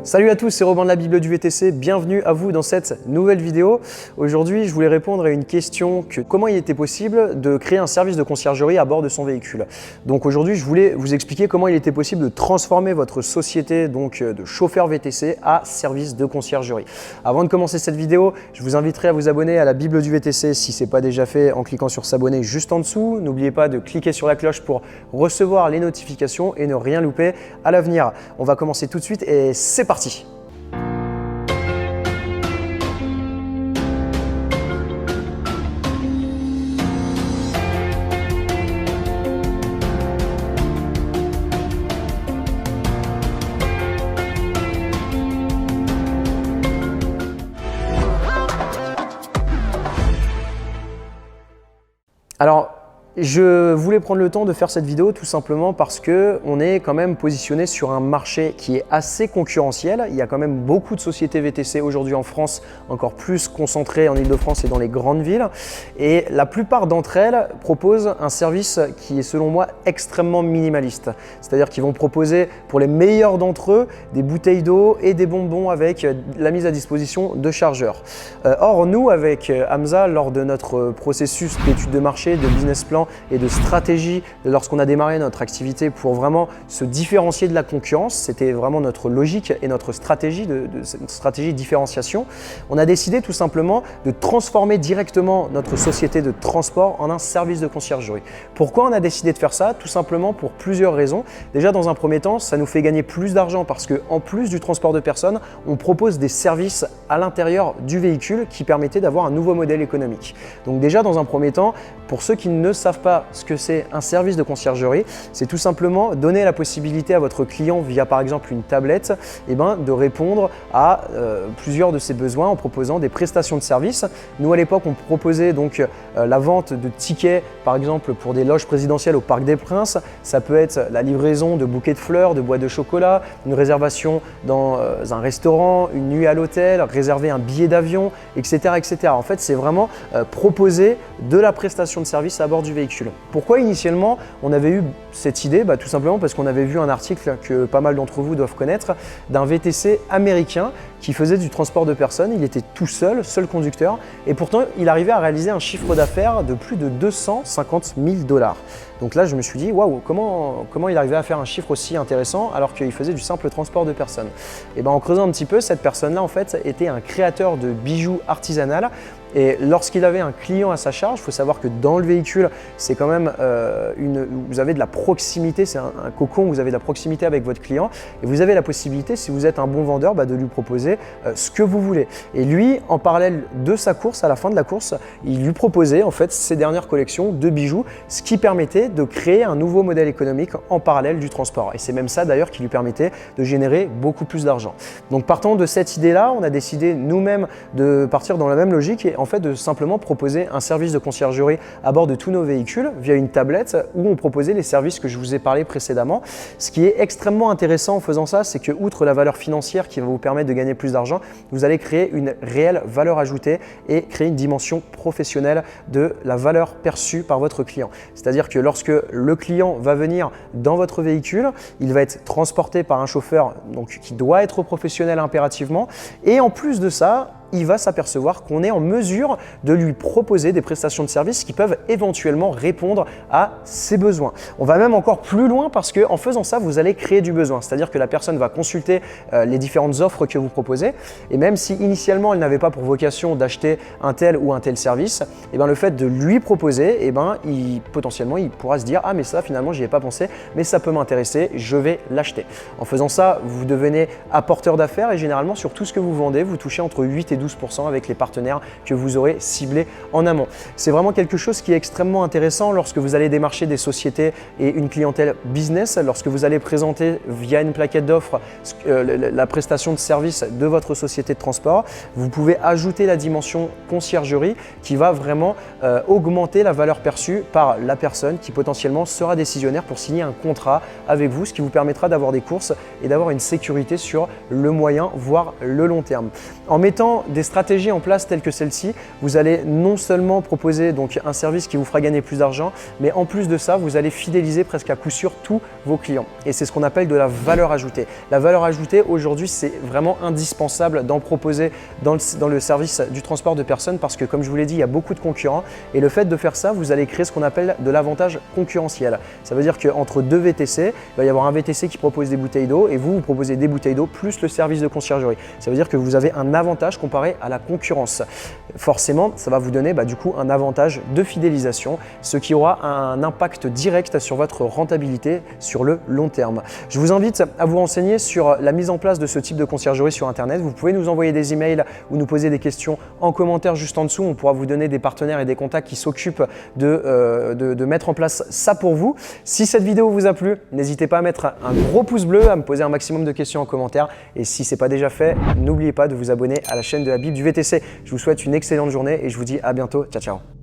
Salut à tous, c'est Robin de la Bible du VTC, bienvenue à vous dans cette nouvelle vidéo. Aujourd'hui, je voulais répondre à une question comment il était possible de créer un service de conciergerie à bord de son véhicule. Donc aujourd'hui, je voulais vous expliquer comment il était possible de transformer votre société de chauffeur VTC à service de conciergerie. Avant de commencer cette vidéo, je vous inviterai à vous abonner à la Bible du VTC si ce n'est pas déjà fait en cliquant sur s'abonner juste en dessous. N'oubliez pas de cliquer sur la cloche pour recevoir les notifications et ne rien louper à l'avenir. On va commencer tout de suite et c'est parti. Alors, je voulais prendre le temps de faire cette vidéo tout simplement parce qu'on est quand même positionné sur un marché qui est assez concurrentiel. Il y a quand même beaucoup de sociétés VTC aujourd'hui en France, encore plus concentrées en Ile-de-France et dans les grandes villes. Et la plupart d'entre elles proposent un service qui est selon moi extrêmement minimaliste. C'est-à-dire qu'ils vont proposer pour les meilleurs d'entre eux des bouteilles d'eau et des bonbons avec la mise à disposition de chargeurs. Or, nous, avec Hamza, lors de notre processus d'étude de marché, de business plan, et de stratégie lorsqu'on a démarré notre activité pour vraiment se différencier de la concurrence. C'était vraiment notre logique et notre stratégie cette stratégie de différenciation. On a décidé tout simplement de transformer directement notre société de transport en un service de conciergerie. Pourquoi on a décidé de faire ça? Tout simplement pour plusieurs raisons. Déjà, dans un premier temps, ça nous fait gagner plus d'argent parce qu'en plus du transport de personnes, on propose des services à l'intérieur du véhicule qui permettaient d'avoir un nouveau modèle économique. Donc déjà, dans un premier temps, pour ceux qui ne savent pas ce que c'est un service de conciergerie, c'est tout simplement donner la possibilité à votre client via par exemple une tablette de répondre à plusieurs de ses besoins en proposant des prestations de services. Nous à l'époque on proposait donc la vente de tickets par exemple pour des loges présidentielles au Parc des Princes. Ça peut être la livraison de bouquets de fleurs, de boîtes de chocolat, une réservation dans un restaurant, une nuit à l'hôtel, réserver un billet d'avion, etc., etc. En fait c'est vraiment proposer de la prestation de service à bord du véhicule. Pourquoi initialement on avait eu cette idée? Tout simplement parce qu'on avait vu un article que pas mal d'entre vous doivent connaître d'un VTC américain qui faisait du transport de personnes. Il était tout seul conducteur et pourtant il arrivait à réaliser un chiffre d'affaires de plus de 250 000 $. Donc là je me suis dit waouh, comment il arrivait à faire un chiffre aussi intéressant alors qu'il faisait du simple transport de personnes? Et en creusant un petit peu, cette personne-là en fait était un créateur de bijoux artisanal. Et lorsqu'il avait un client à sa charge, il faut savoir que dans le véhicule, c'est quand même vous avez de la proximité, c'est un cocon où vous avez de la proximité avec votre client et vous avez la possibilité, si vous êtes un bon vendeur, de lui proposer ce que vous voulez. Et lui, en parallèle de sa course, à la fin de la course, il lui proposait en fait ses dernières collections de bijoux, ce qui permettait de créer un nouveau modèle économique en parallèle du transport. Et c'est même ça d'ailleurs qui lui permettait de générer beaucoup plus d'argent. Donc partant de cette idée-là, on a décidé nous-mêmes de partir dans la même logique et en fait de simplement proposer un service de conciergerie à bord de tous nos véhicules via une tablette où on proposait les services que je vous ai parlé précédemment. Ce qui est extrêmement intéressant en faisant ça, c'est que outre la valeur financière qui va vous permettre de gagner plus d'argent, vous allez créer une réelle valeur ajoutée et créer une dimension professionnelle de la valeur perçue par votre client. C'est-à-dire que lorsque le client va venir dans votre véhicule, il va être transporté par un chauffeur qui doit être professionnel impérativement et en plus de ça, il va s'apercevoir qu'on est en mesure de lui proposer des prestations de services qui peuvent éventuellement répondre à ses besoins. On va même encore plus loin parce qu'en faisant ça, vous allez créer du besoin. C'est-à-dire que la personne va consulter les différentes offres que vous proposez et même si initialement elle n'avait pas pour vocation d'acheter un tel ou un tel service, le fait de lui proposer, potentiellement il pourra se dire « Ah mais ça finalement j'y ai pas pensé, mais ça peut m'intéresser, je vais l'acheter ». En faisant ça, vous devenez apporteur d'affaires et généralement sur tout ce que vous vendez, vous touchez entre 8 et 12% avec les partenaires que vous aurez ciblés en amont. C'est vraiment quelque chose qui est extrêmement intéressant lorsque vous allez démarcher des sociétés et une clientèle business, lorsque vous allez présenter via une plaquette d'offres la prestation de service de votre société de transport. Vous pouvez ajouter la dimension conciergerie qui va vraiment augmenter la valeur perçue par la personne qui potentiellement sera décisionnaire pour signer un contrat avec vous, ce qui vous permettra d'avoir des courses et d'avoir une sécurité sur le moyen voire le long terme. En mettant des stratégies en place telles que celle-ci, vous allez non seulement proposer donc un service qui vous fera gagner plus d'argent, mais en plus de ça, vous allez fidéliser presque à coup sûr tous vos clients. Et c'est ce qu'on appelle de la valeur ajoutée. La valeur ajoutée, aujourd'hui, c'est vraiment indispensable d'en proposer dans le service du transport de personnes parce que, comme je vous l'ai dit, il y a beaucoup de concurrents et le fait de faire ça, vous allez créer ce qu'on appelle de l'avantage concurrentiel. Ça veut dire qu'entre deux VTC, il va y avoir un VTC qui propose des bouteilles d'eau et vous proposez des bouteilles d'eau plus le service de conciergerie. Ça veut dire que vous avez un avantage comparé à la concurrence. Forcément, ça va vous donner du coup un avantage de fidélisation, ce qui aura un impact direct sur votre rentabilité sur le long terme. Je vous invite à vous renseigner sur la mise en place de ce type de conciergerie sur Internet. Vous pouvez nous envoyer des emails ou nous poser des questions en commentaire juste en dessous. On pourra vous donner des partenaires et des contacts qui s'occupent de mettre en place ça pour vous. Si cette vidéo vous a plu, n'hésitez pas à mettre un gros pouce bleu, à me poser un maximum de questions en commentaire. Et si ce n'est pas déjà fait, n'oubliez pas de vous abonner à la chaîne de Habib du VTC. Je vous souhaite une excellente journée et je vous dis à bientôt. Ciao, ciao.